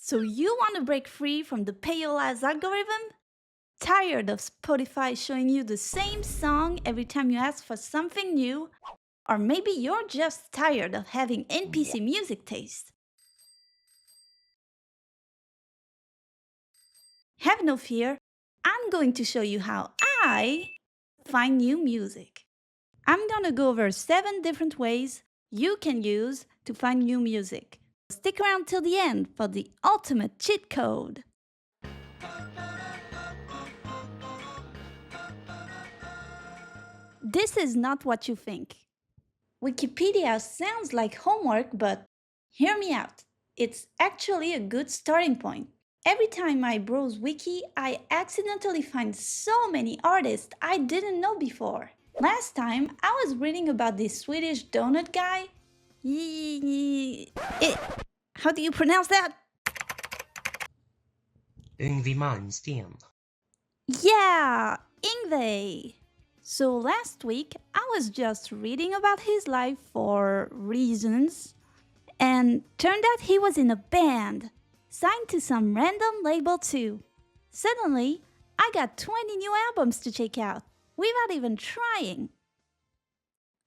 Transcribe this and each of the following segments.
So you want to break free from the payolas algorithm? Tired of Spotify showing you the same song every time you ask for something new? Or maybe you're just tired of having NPC music taste. Have no fear, I'm going to show you how I find new music. I'm gonna go over 7 different ways you can use to find new music. Stick around till the end for the ultimate cheat code. This is not what you think. Wikipedia sounds like homework, but hear me out. It's actually a good starting point. Every time I browse Wiki, I accidentally find so many artists I didn't know before. Last time, I was reading about this Swedish donut guy. How do you pronounce that? Yngwie Malmsteen. Yeah, Yngwie. So last week, I was just reading about his life for reasons, and turned out he was in a band, signed to some random label too. Suddenly, I got 20 new albums to check out, without even trying.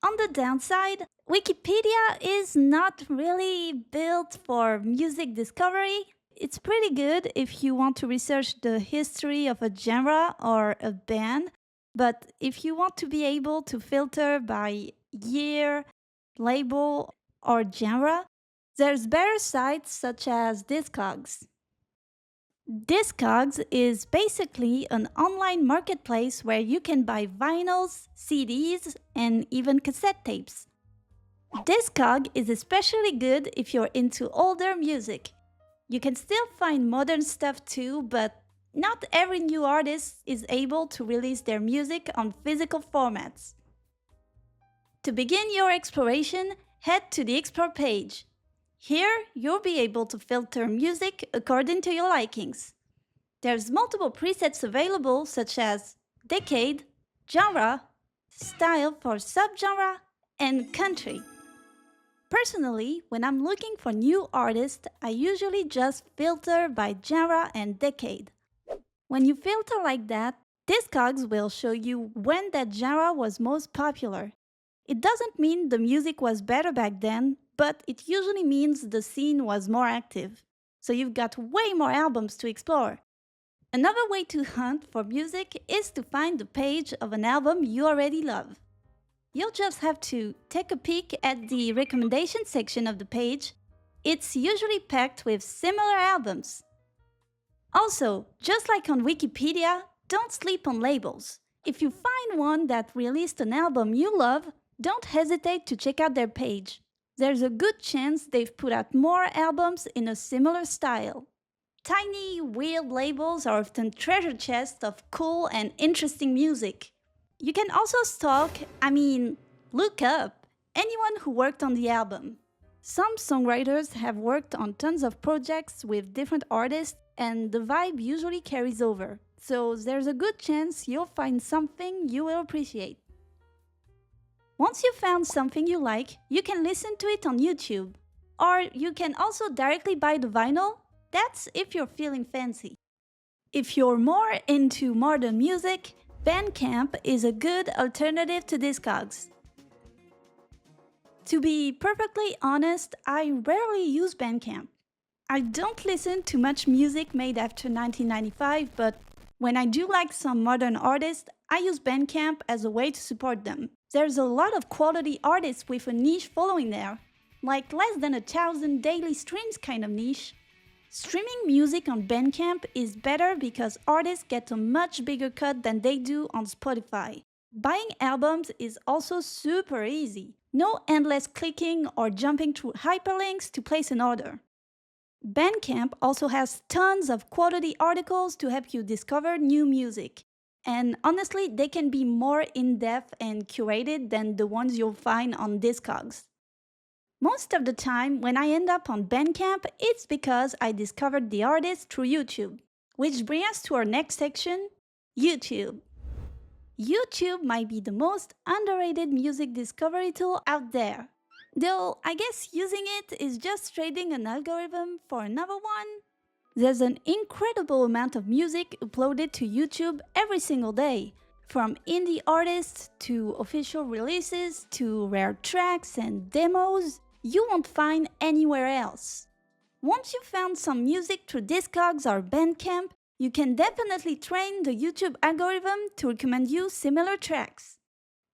On the downside, Wikipedia is not really built for music discovery. It's pretty good if you want to research the history of a genre or a band, but if you want to be able to filter by year, label, or genre, there's better sites such as Discogs. Discogs is basically an online marketplace where you can buy vinyls, CDs, and even cassette tapes. Discog is especially good if you're into older music. You can still find modern stuff too, but not every new artist is able to release their music on physical formats. To begin your exploration, head to the Explore page. Here, you'll be able to filter music according to your likings. There's multiple presets available such as decade, genre, style for subgenre, and country. Personally, when I'm looking for new artists, I usually just filter by genre and decade. When you filter like that, Discogs will show you when that genre was most popular. It doesn't mean the music was better back then, but it usually means the scene was more active. So you've got way more albums to explore. Another way to hunt for music is to find the page of an album you already love. You'll just have to take a peek at the recommendation section of the page. It's usually packed with similar albums. Also, just like on Wikipedia, don't sleep on labels. If you find one that released an album you love, don't hesitate to check out their page. There's a good chance they've put out more albums in a similar style. Tiny, weird labels are often treasure chests of cool and interesting music. You can also look up anyone who worked on the album. Some songwriters have worked on tons of projects with different artists, and the vibe usually carries over. So there's a good chance you'll find something you will appreciate. Once you've found something you like, you can listen to it on YouTube. Or you can also directly buy the vinyl. That's if you're feeling fancy. If you're more into modern music, Bandcamp is a good alternative to Discogs. To be perfectly honest, I rarely use Bandcamp. I don't listen to much music made after 1995, but when I do like some modern artists, I use Bandcamp as a way to support them. There's a lot of quality artists with a niche following there, like less than 1,000 daily streams kind of niche. Streaming music on Bandcamp is better because artists get a much bigger cut than they do on Spotify. Buying albums is also super easy. No endless clicking or jumping through hyperlinks to place an order. Bandcamp also has tons of quality articles to help you discover new music. And honestly, they can be more in-depth and curated than the ones you'll find on Discogs. Most of the time, when I end up on Bandcamp, it's because I discovered the artist through YouTube. Which brings us to our next section, YouTube. YouTube might be the most underrated music discovery tool out there. Though, I guess using it is just trading an algorithm for another one. There's an incredible amount of music uploaded to YouTube every single day, from indie artists to official releases to rare tracks and demos you won't find anywhere else. Once you've found some music through Discogs or Bandcamp, you can definitely train the YouTube algorithm to recommend you similar tracks.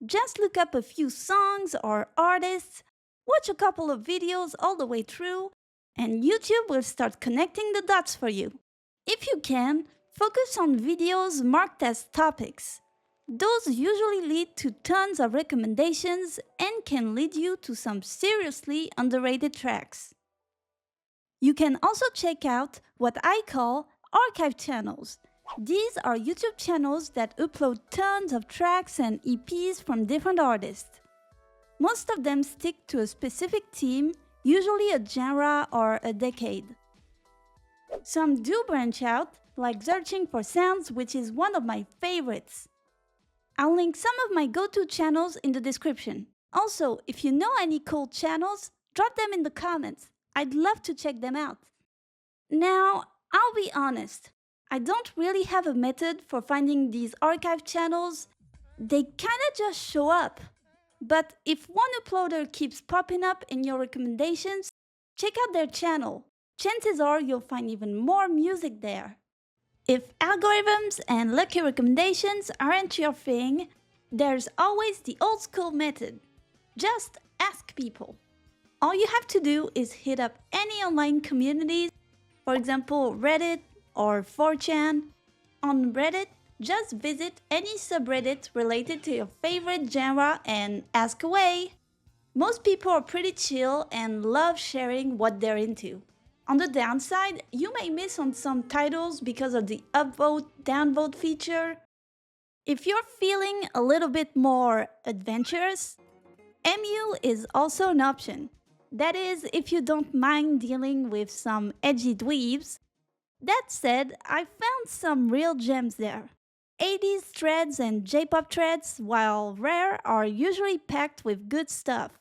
Just look up a few songs or artists, watch a couple of videos all the way through, and YouTube will start connecting the dots for you. If you can, focus on videos marked as topics. Those usually lead to tons of recommendations and can lead you to some seriously underrated tracks. You can also check out what I call archive channels. These are YouTube channels that upload tons of tracks and EPs from different artists. Most of them stick to a specific theme, usually a genre or a decade. Some do branch out, like Searching for Sounds, which is one of my favorites. I'll link some of my go-to channels in the description. Also, if you know any cool channels, drop them in the comments. I'd love to check them out. Now, I'll be honest, I don't really have a method for finding these archive channels. They kinda just show up. But if one uploader keeps popping up in your recommendations, check out their channel. Chances are you'll find even more music there. If algorithms and lucky recommendations aren't your thing, there's always the old school method. Just ask people. All you have to do is hit up any online communities, for example Reddit or 4chan. On Reddit, just visit any subreddit related to your favorite genre and ask away. Most people are pretty chill and love sharing what they're into. On the downside, you may miss on some titles because of the upvote, downvote feature. If you're feeling a little bit more adventurous, MU is also an option. That is, if you don't mind dealing with some edgy dweebs. That said, I found some real gems there. 80s threads and J-pop threads, while rare, are usually packed with good stuff.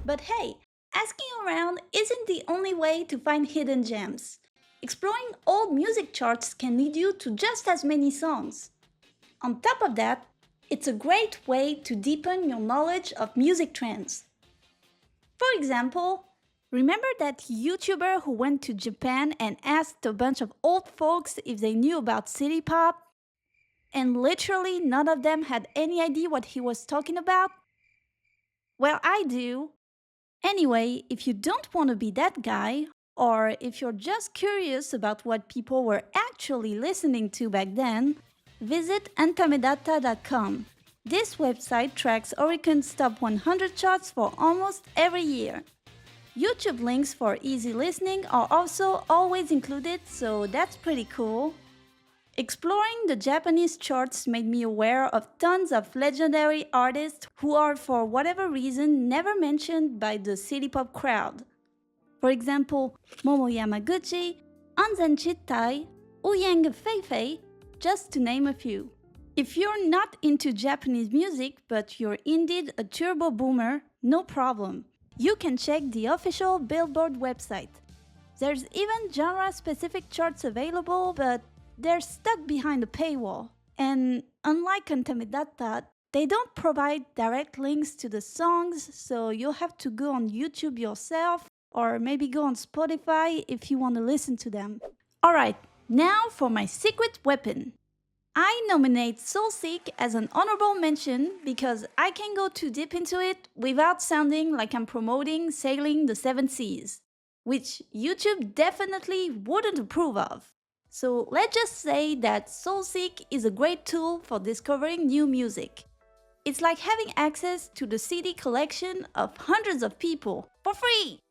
But hey, asking around isn't the only way to find hidden gems. Exploring old music charts can lead you to just as many songs. On top of that, it's a great way to deepen your knowledge of music trends. For example, remember that YouTuber who went to Japan and asked a bunch of old folks if they knew about city pop? And literally none of them had any idea what he was talking about? Well, I do. Anyway, if you don't want to be that guy, or if you're just curious about what people were actually listening to back then, visit antamedata.com. This website tracks Oricon's top 100 charts for almost every year. YouTube links for easy listening are also always included, so that's pretty cool. Exploring the Japanese charts made me aware of tons of legendary artists who are, for whatever reason, never mentioned by the city pop crowd. For example, Momo Yamaguchi, Anzen Chittai, Ouyang Feifei, just to name a few. If you're not into Japanese music, but you're indeed a turbo boomer, no problem. You can check the official Billboard website. There's even genre-specific charts available, but they're stuck behind a paywall. And unlike Antamedata, they don't provide direct links to the songs, so you'll have to go on YouTube yourself, or maybe go on Spotify if you want to listen to them. Alright, now for my secret weapon. I nominate Soulseek as an honorable mention because I can go too deep into it without sounding like I'm promoting sailing the 7 seas, which YouTube definitely wouldn't approve of. So let's just say that Soulseek is a great tool for discovering new music. It's like having access to the CD collection of hundreds of people for free!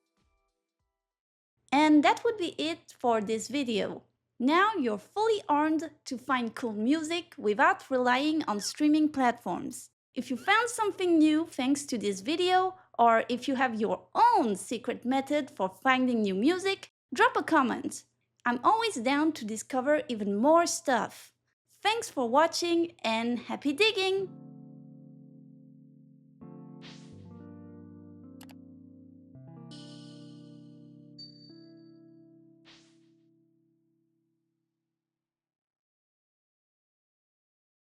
And that would be it for this video. Now you're fully armed to find cool music without relying on streaming platforms. If you found something new thanks to this video, or if you have your own secret method for finding new music, drop a comment. I'm always down to discover even more stuff. Thanks for watching and happy digging!